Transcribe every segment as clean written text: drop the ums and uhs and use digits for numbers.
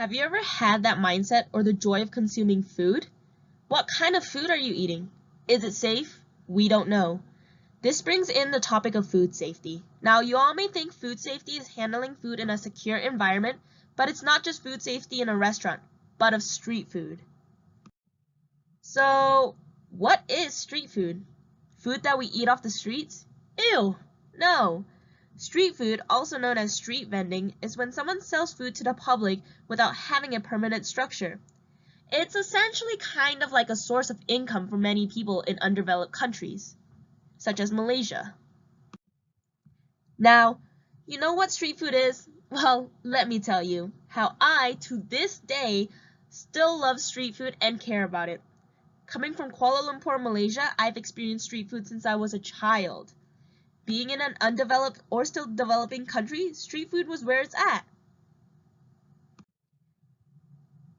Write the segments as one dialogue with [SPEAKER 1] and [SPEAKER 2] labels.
[SPEAKER 1] Have you ever had that mindset or the joy of consuming food? What kind of food are you eating? Is it safe? We don't know. This brings in the topic of food safety. Now, you all may think food safety is handling food in a secure environment, but it's not just food safety in a restaurant, but of street food. So, what is street food? Food that we eat off the streets? Ew! No! Street food, also known as street vending, is when someone sells food to the public without having a permanent structure. It's essentially kind of like a source of income for many people in undeveloped countries, such as Malaysia. Now, you know what street food is? Well, let me tell you how I, to this day, still love street food and care about it. Coming from Kuala Lumpur, Malaysia, I've experienced street food since I was a child. Being in an undeveloped or still developing country, street food was where it's at.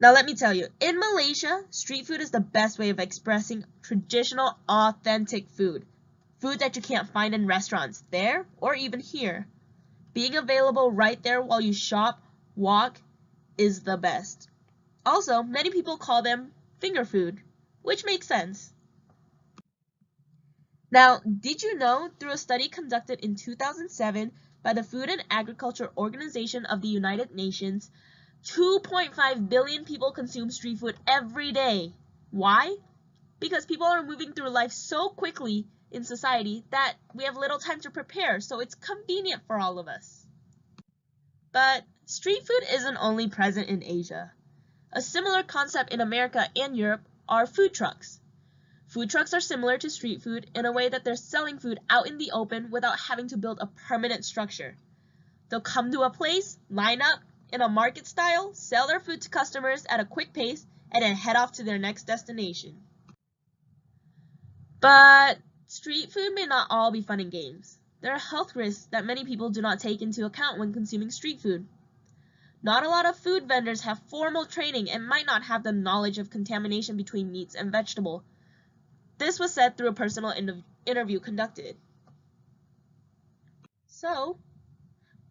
[SPEAKER 1] Now let me tell you, in Malaysia, street food is the best way of expressing traditional, authentic food. Food that you can't find in restaurants there or even here. Being available right there while you shop, walk, is the best. Also, many people call them finger food, which makes sense. Now, did you know, through a study conducted in 2007 by the Food and Agriculture Organization of the United Nations, 2.5 billion people consume street food every day. Why? Because people are moving through life so quickly in society that we have little time to prepare, so it's convenient for all of us. But street food isn't only present in Asia. A similar concept in America and Europe are food trucks. Food trucks are similar to street food in a way that they're selling food out in the open without having to build a permanent structure. They'll come to a place, line up, in a market style, sell their food to customers at a quick pace, and then head off to their next destination. But street food may not all be fun and games. There are health risks that many people do not take into account when consuming street food. Not a lot of food vendors have formal training and might not have the knowledge of contamination between meats and vegetables. This was said through a personal interview conducted. So,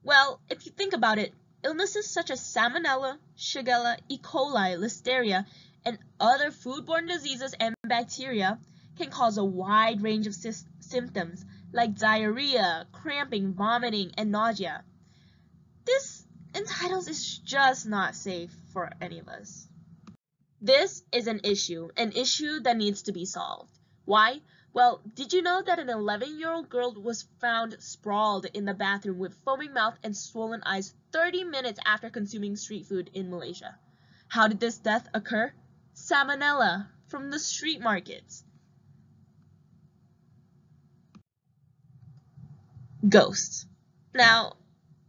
[SPEAKER 1] well, if you think about it, illnesses such as Salmonella, Shigella, E. coli, Listeria, and other foodborne diseases and bacteria can cause a wide range of symptoms like diarrhea, cramping, vomiting, and nausea. This entitles is just not safe for any of us. This is an issue that needs to be solved. Why? Well, did you know that an 11-year-old girl was found sprawled in the bathroom with foaming mouth and swollen eyes 30 minutes after consuming street food in Malaysia? How did this death occur? Salmonella from the street markets. Ghosts. Now,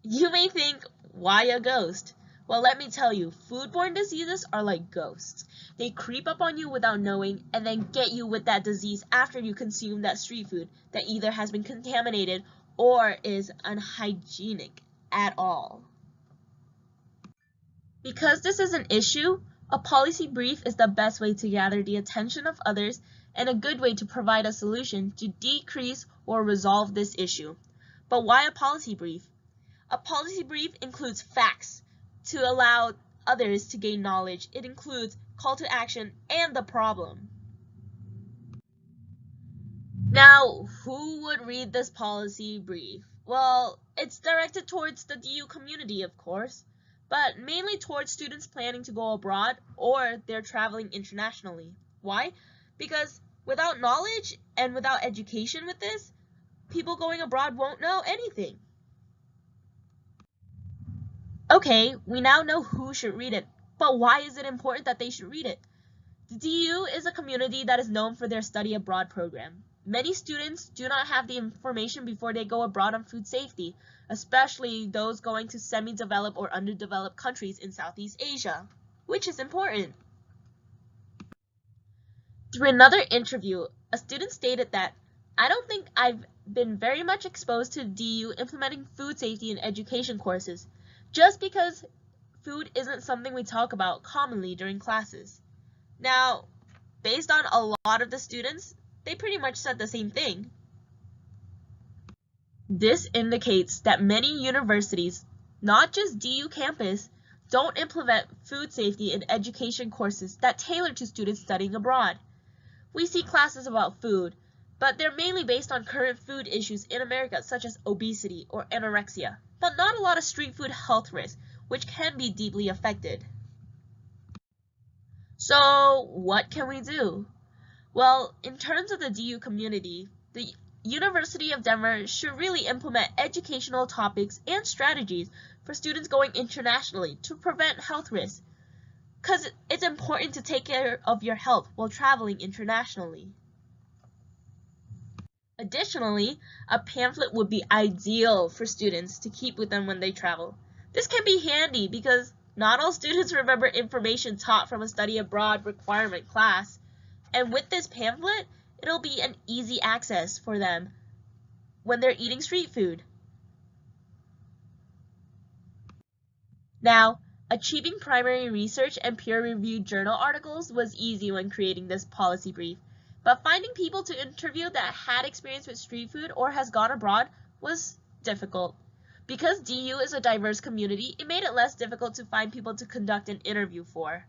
[SPEAKER 1] you may think, why a ghost? Well, let me tell you, foodborne diseases are like ghosts. They creep up on you without knowing and then get you with that disease after you consume that street food that either has been contaminated or is unhygienic at all. Because this is an issue, a policy brief is the best way to gather the attention of others and a good way to provide a solution to decrease or resolve this issue. But why a policy brief? A policy brief includes facts to allow others to gain knowledge. It includes call to action and the problem. Now, who would read this policy brief? Well, it's directed towards the DU community, of course, but mainly towards students planning to go abroad or they're traveling internationally. Why? Because without knowledge and without education with this, people going abroad won't know anything. Okay, we now know who should read it, but why is it important that they should read it? The DU is a community that is known for their study abroad program. Many students do not have the information before they go abroad on food safety, especially those going to semi-developed or underdeveloped countries in Southeast Asia, which is important. Through another interview, a student stated that, "I don't think I've been very much exposed to the DU implementing food safety in education courses, just because food isn't something we talk about commonly during classes." Now, based on a lot of the students, they pretty much said the same thing. This indicates that many universities, not just DU campus, don't implement food safety in education courses that tailor to students studying abroad. We see classes about food, but they're mainly based on current food issues in America such as obesity or anorexia, but not a lot of street food health risks, which can be deeply affected. So, what can we do? Well, in terms of the DU community, the University of Denver should really implement educational topics and strategies for students going internationally to prevent health risks, because it's important to take care of your health while traveling internationally. Additionally, a pamphlet would be ideal for students to keep with them when they travel. This can be handy because not all students remember information taught from a study abroad requirement class, and with this pamphlet, it'll be an easy access for them when they're eating street food. Now, achieving primary research and peer-reviewed journal articles was easy when creating this policy brief, but finding people to interview that had experience with street food or has gone abroad was difficult. Because DU is a diverse community, it made it less difficult to find people to conduct an interview for.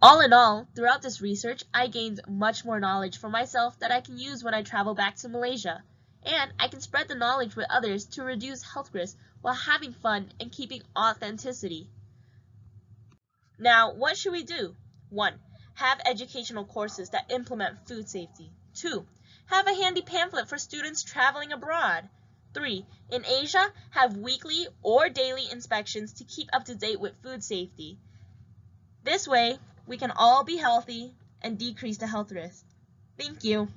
[SPEAKER 1] All in all, throughout this research, I gained much more knowledge for myself that I can use when I travel back to Malaysia, and I can spread the knowledge with others to reduce health risks while having fun and keeping authenticity. Now, what should we do? 1. Have educational courses that implement food safety. 2. Have a handy pamphlet for students traveling abroad. 3. In Asia, have weekly or daily inspections to keep up to date with food safety. This way, we can all be healthy and decrease the health risk. Thank you.